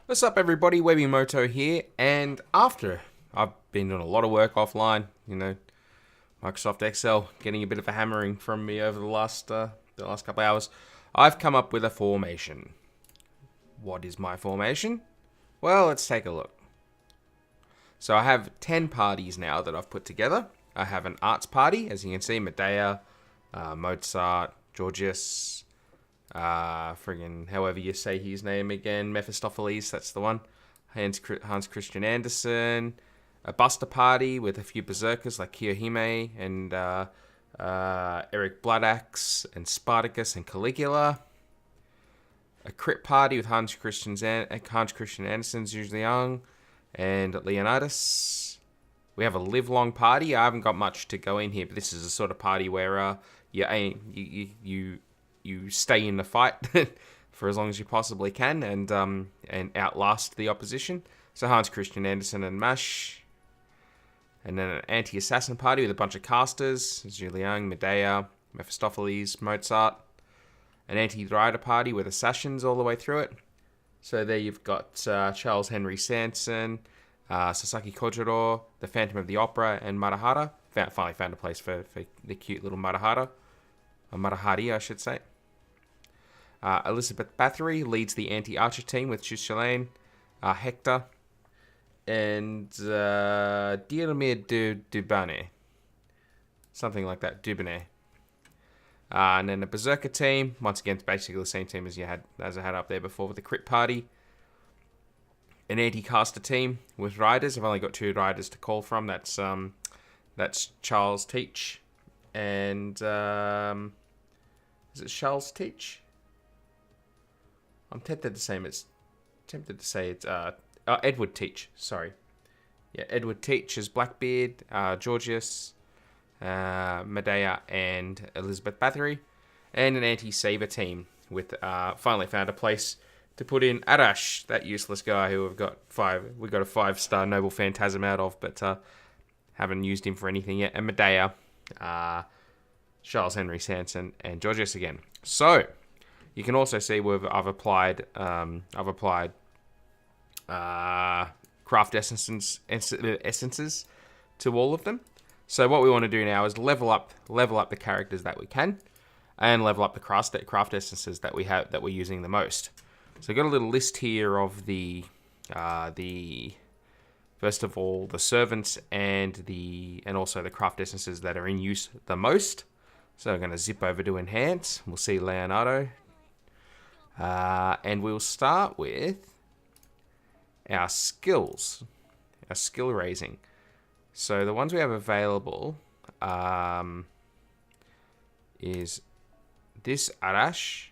What's up, everybody? Webimoto here, and after I've been doing a lot of work offline, Microsoft Excel getting a bit of a hammering from me over the last couple of hours, I've come up with a formation. What is my formation? Well, let's take a look. So I have 10 parties now that I've put together. I have an arts party, as you can see, Medea, Mozart, Georgius, friggin' however you say his name again, Mephistopheles, that's the one. Hans Christian Andersen. A Buster party with a few berserkers like Kiyohime and Eric Bloodaxe and Spartacus and Caligula. A crit party with Hans Christian Andersen, Zhu Liang, and Leonidas. We have a live long party. I haven't got much to go in here, but this is a sort of party where you stay in the fight for as long as you possibly can and outlast the opposition. So Hans Christian Andersen and Mash. And then an anti-assassin party with a bunch of casters. Zhu Liang, Medea, Mephistopheles, Mozart. An anti-rider party with assassins all the way through it. So there you've got Charles Henry Sanson, Sasaki Kojiro, the Phantom of the Opera, and Marahara. Finally found a place for the cute little Marahara. Or Marahari, I should say. Elizabeth Bathory leads the anti-archer team with Chushelane, Hector, and Diermir Dubane. Something like that, Dubane. And then the Berserker team, once again, it's basically the same team as I had up there before with the Crit Party. An anti-caster team with riders. I've only got 2 riders to call from. That's Charles Teach and is it Charles Teach? I'm tempted to say it's Edward Teach. Sorry, yeah, Edward Teach is Blackbeard, Georgius, Medea, and Elizabeth Bathory, and an anti-saber team with finally found a place to put in Arash, that useless guy who we've got a 5-star noble phantasm out of, but haven't used him for anything yet. And Medea, Charles Henry Sanson, and Georgius again. So you can also see where I've applied craft essences to all of them. So what we want to do now is level up the characters that we can, and level up the craft essences that we're using the most. So I've got a little list here of the first of all the servants and also the craft essences that are in use the most. So I'm going to zip over to enhance. We'll see Leonardo, and we'll start with our skills, our skill raising. So the ones we have available is this Arash.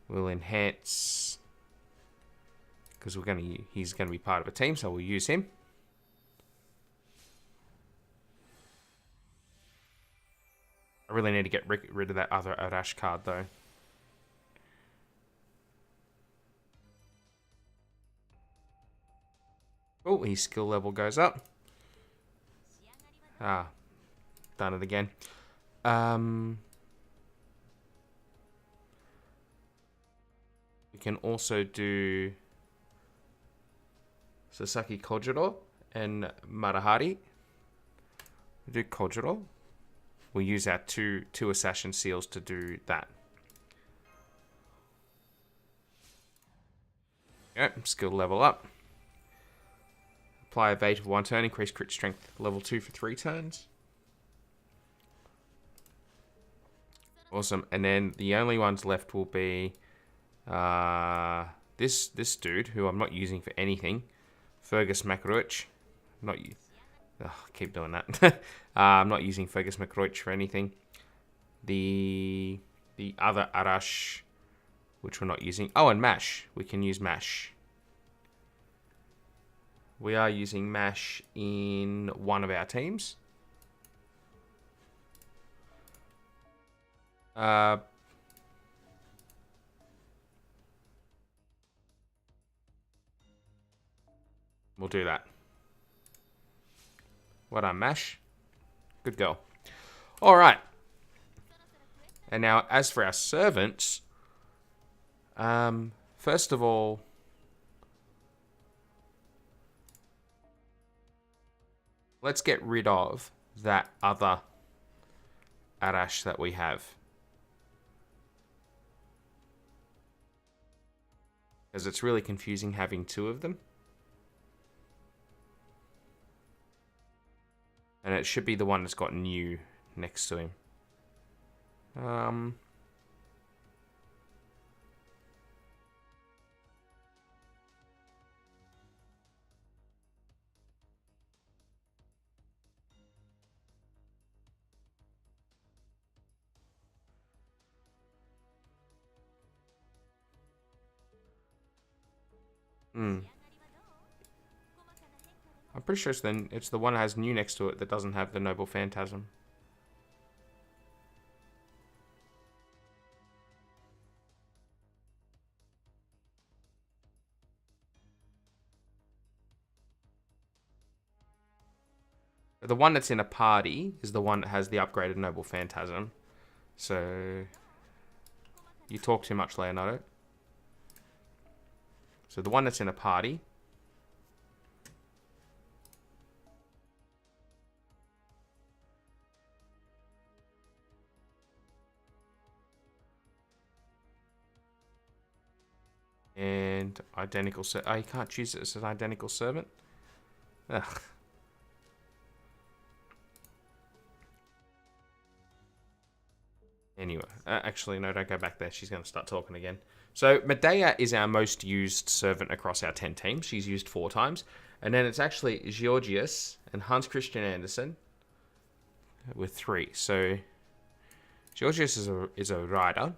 We'll enhance because he's gonna be part of a team, so we'll use him. I really need to get rid of that other Arash card though. Oh, his skill level goes up. Done it again. We can also do Sasaki Kojiro and Marahari. We do Kojiro. We'll use our two assassin seals to do that. Yep, skill level up. Apply evade for 1 turn, increase crit strength level 2 for 3 turns. Awesome. And then the only ones left will be this dude who I'm not using for anything, Fergus MacRoach. Not you. I keep doing that. I'm not using Fergus MacRoach for anything. The other Arash, which we're not using. Oh, and Mash. We can use Mash. We are using Mash in one of our teams. We'll do that. What a Mash. Good girl. All right. And now, as for our servants, first of all, let's get rid of that other Arash that we have. Because it's really confusing having two of them. And it should be the one that's got new next to him. I'm pretty sure it's the one that has new next to it that doesn't have the Noble Phantasm. The one that's in a party is the one that has the upgraded Noble Phantasm. So, you talk too much, Leonardo. So the one that's in a party. And identical servant. Oh, you can't choose it as an identical servant? Ugh. Anyway, actually, no, don't go back there. She's going to start talking again. So, Medea is our most used servant across our 10 teams. She's used 4 times. And then it's actually Georgius and Hans Christian Andersen with 3. So, Georgius is a rider.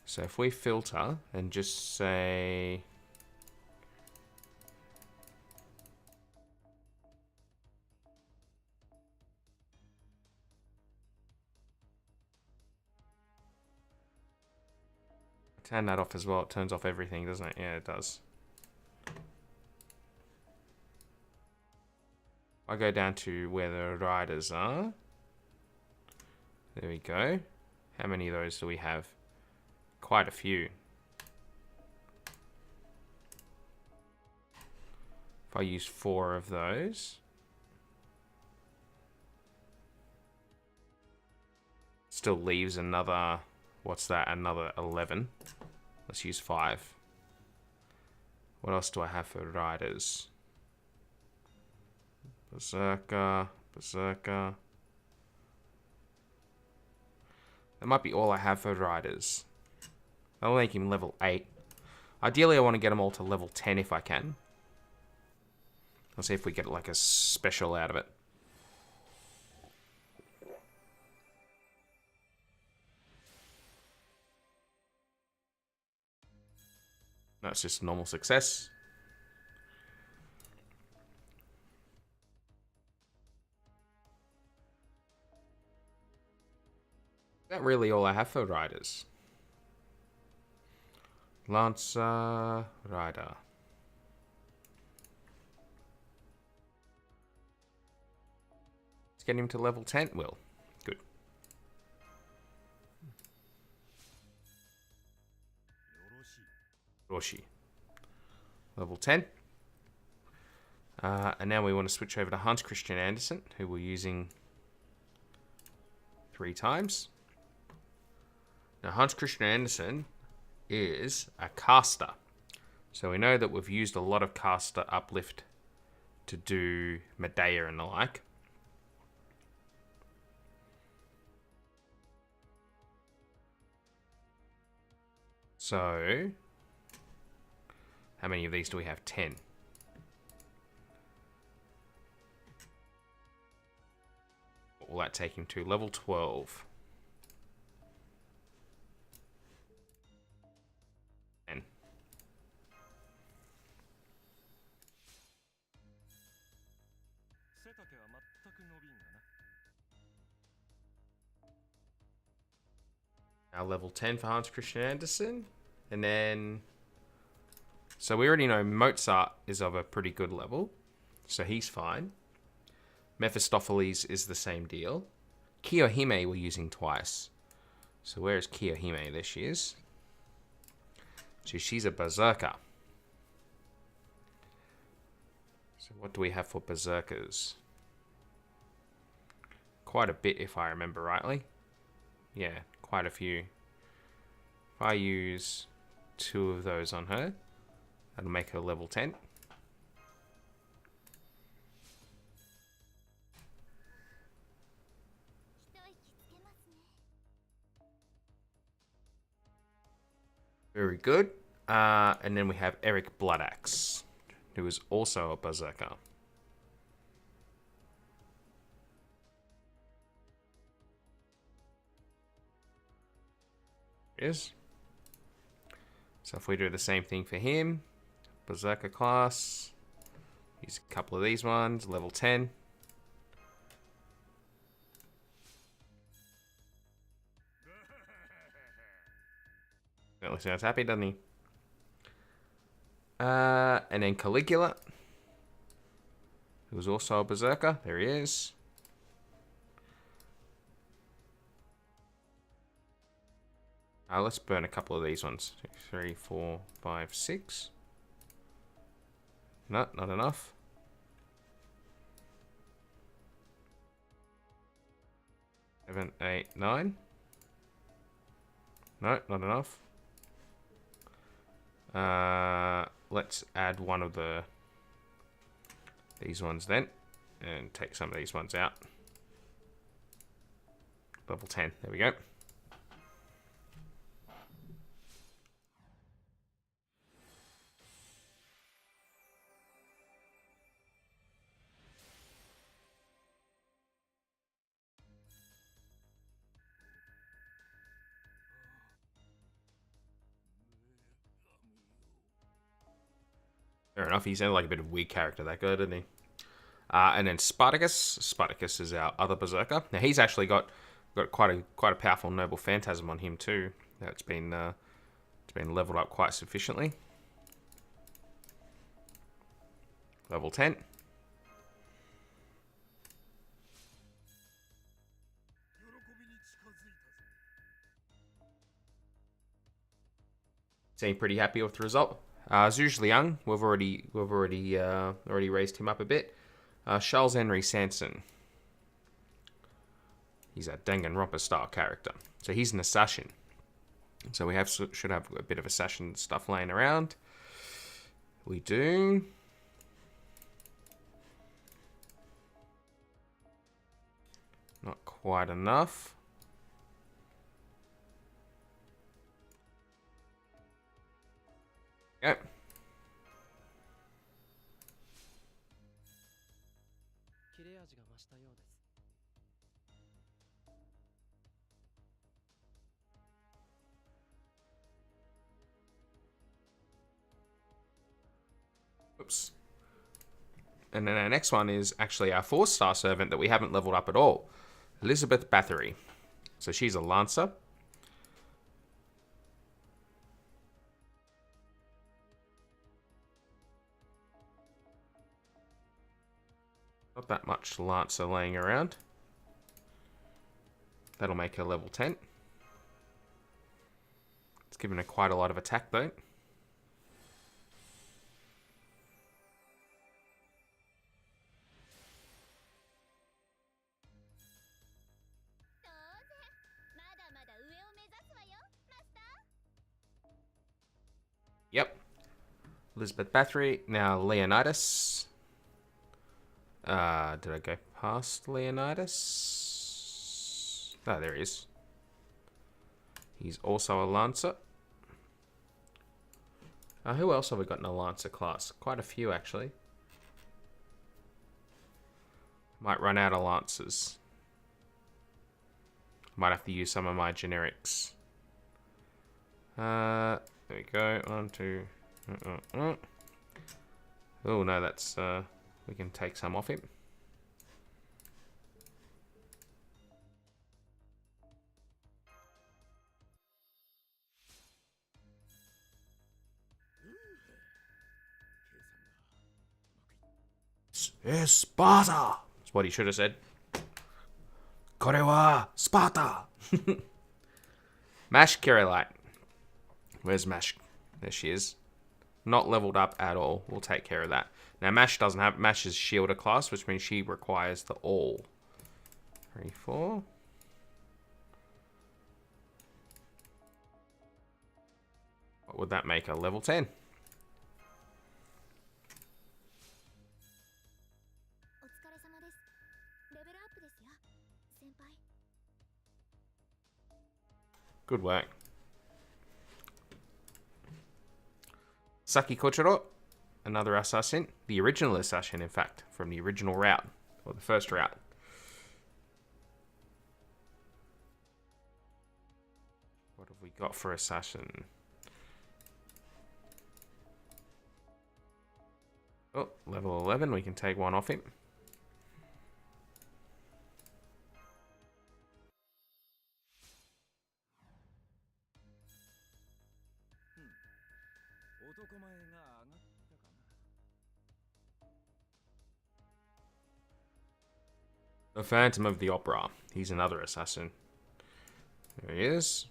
So, if we filter and just say... Turn that off as well. It turns off everything, doesn't it? Yeah, it does. I go down to where the riders are. There we go. How many of those do we have? Quite a few. If I use 4 of those. Still leaves another... What's that? Another 11. Let's use 5. What else do I have for riders? Berserker. That might be all I have for riders. I'll make him level 8. Ideally, I want to get them all to level 10 if I can. Let's see if we get like a special out of it. That's just normal success. That's really all I have for riders. Lancer, rider. Let's get him to level 10. Will. Good. Roshi. Level 10. And now we want to switch over to Hans Christian Andersen, who we're using 3 times. Now, Hans Christian Andersen is a caster. So we know that we've used a lot of caster uplift to do Medea and the like. So, how many of these do we have? 10. What will that take him to? Level 12. 10. Now level 10 for Hans Christian Andersen. And then... So we already know Mozart is of a pretty good level. So he's fine. Mephistopheles is the same deal. Kiyohime we're using twice. So where is Kiyohime? There she is. So she's a berserker. So So what do we have for berserkers? Quite a bit, if I remember rightly. Yeah, quite a few. If I use 2 of those on her, that'll make her level 10. Very good. And then we have Eric Bloodaxe, who is also a berserker. Is. So if we do the same thing for him, berserker class, use a couple of these ones, level 10. Certainly sounds happy, doesn't he? And then Caligula, who's also a berserker. There he is. Let's burn a couple of these ones. 2, 3, 4, 5, 6. No, not enough. 7, 8, 9. No, not enough. Let's add one of these ones then, and take some of these ones out. Level 10. There we go. Fair enough. He sounded like a bit of a weird character, that guy, didn't he? And then Spartacus. Spartacus is our other berserker. Now he's actually got quite a powerful noble phantasm on him too. It's been leveled up quite sufficiently. Level 10. Seem pretty happy with the result. Zhuge Liang, we've already raised him up a bit. Charles Henry Sanson. He's a Danganronpa style character, so he's an assassin. So we should have a bit of assassin stuff laying around. We do. Not quite enough. Yep. Oops. And then our next one is actually our 4-star servant that we haven't leveled up at all. Elizabeth Bathory. So she's a Lancer. Not that much Lancer laying around. That'll make her level 10. It's given her quite a lot of attack though. Yep. Elizabeth Bathory. Now Leonidas. Did I go past Leonidas? Oh, there he is. He's also a Lancer. Who else have we got in a Lancer class? Quite a few, actually. Might run out of Lancers. Might have to use some of my generics. There we go. 1, 2. Oh, no, that's... we can take some off him. Sparta! That's what he should have said. Kore wa Sparta! Mash Kirillite. Where's Mash? There she is. Not leveled up at all. We'll take care of that. Now, Mash doesn't have... Mash is Shielder class, which means she requires the all. 3, 4. What would that make her? Level 10. Good work. Saki Kochiro, another assassin. The original assassin, in fact, from the original route. Or the first route. What have we got for assassin? Oh, level 11. We can take one off him. The Phantom of the Opera. He's another assassin. There he is.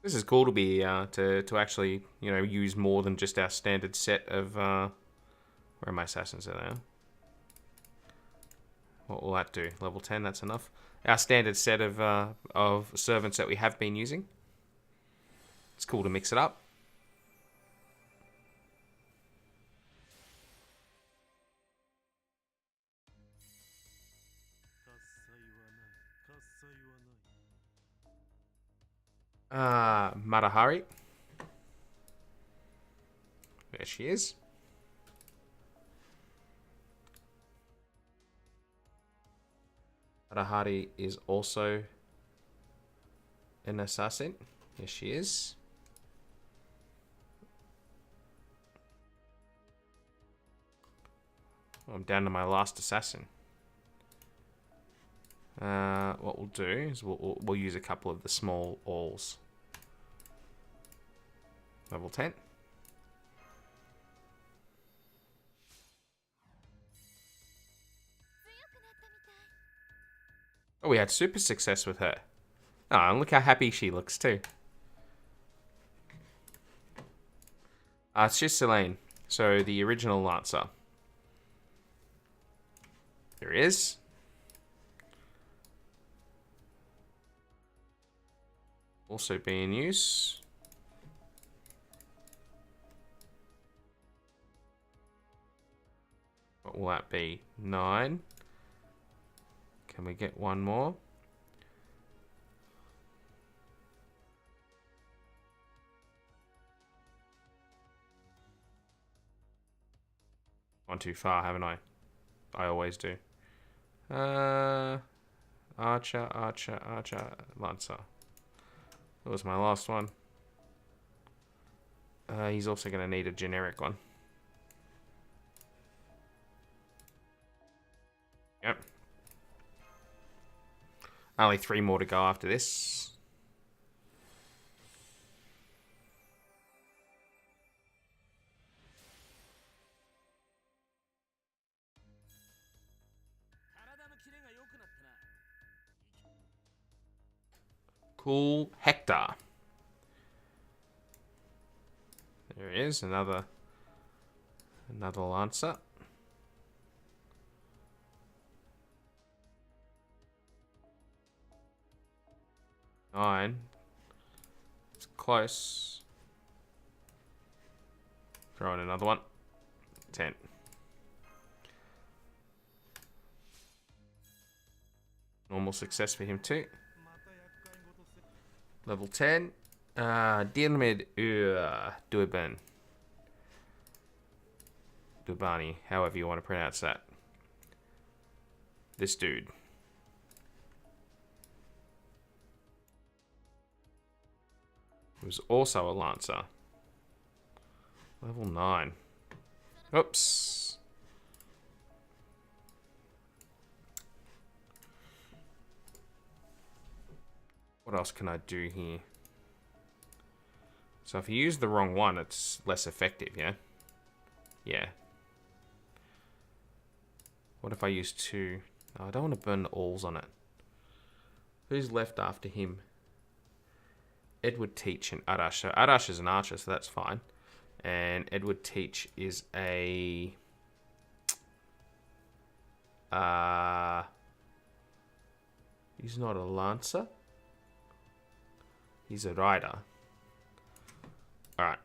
This is cool to be to actually, you know, use more than just our standard set of where are my assassins are now? What will that do? Level 10, that's enough. Our standard set of servants that we have been using. It's cool to mix it up. Matahari. There she is. Matahari is also an assassin. Yes, she is. I'm down to my last assassin. What we'll do is we'll use a couple of the small alls. Level 10. Oh, we had super success with her. Oh, and look how happy she looks too. It's just Selene. So the original Lancer. There he is. Also be in use. What will that be? 9. Can we get one more? Gone too far, haven't I? I always do. Archer, Lancer. That was my last one. He's also going to need a generic one. Yep. Only 3 more to go after this. Cool Hector. There he is, another Lancer. Nine. It's close. Throw in another one. 10. Normal success for him too. Level 10. Dirmid Duiban. Dubani, however you want to pronounce that. This dude. Who's also a Lancer. Level 9. Oops. What else can I do here? So if you use the wrong one, it's less effective, yeah? Yeah. What if I use 2? No, I don't want to burn the alls on it. Who's left after him? Edward Teach and Arash. So Arash is an archer, so that's fine. And Edward Teach is a... he's not a lancer. He's a rider. Alright.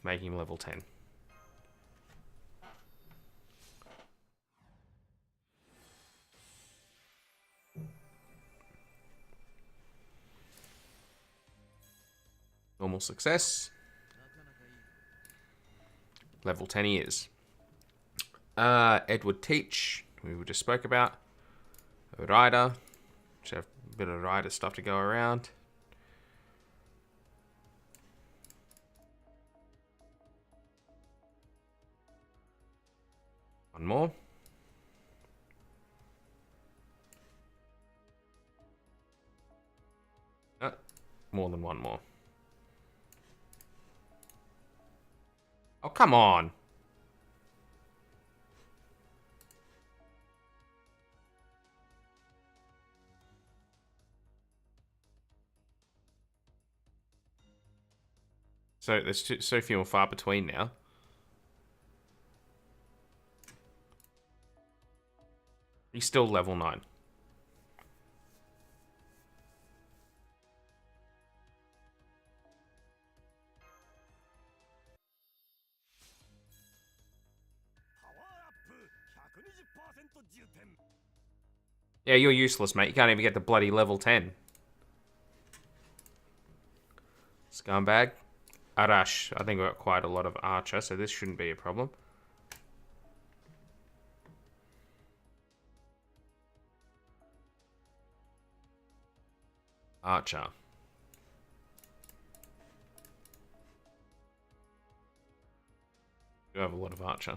Make him level 10. Normal success. Level 10 he is. Edward Teach, we just spoke about. A rider. Just have a bit of rider stuff to go around. One more. More than one more. Oh, come on. So there's so few and far between now. He's still level 9. Yeah, you're useless, mate. You can't even get to bloody level 10. Scumbag. Arash. I think we've got quite a lot of archer, so this shouldn't be a problem. Archer. We have a lot of archer.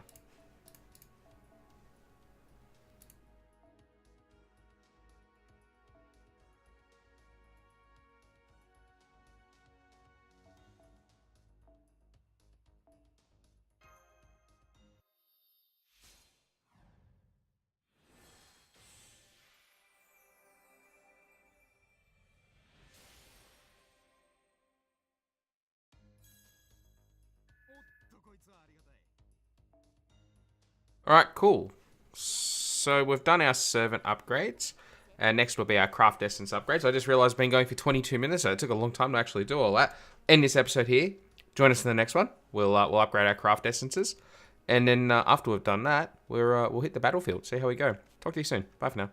Alright, cool. So we've done our servant upgrades. And next will be our craft essence upgrades. I just realized I've been going for 22 minutes, so it took a long time to actually do all that. End this episode here. Join us in the next one. We'll upgrade our craft essences. And then after we've done that, we'll hit the battlefield. See how we go. Talk to you soon. Bye for now.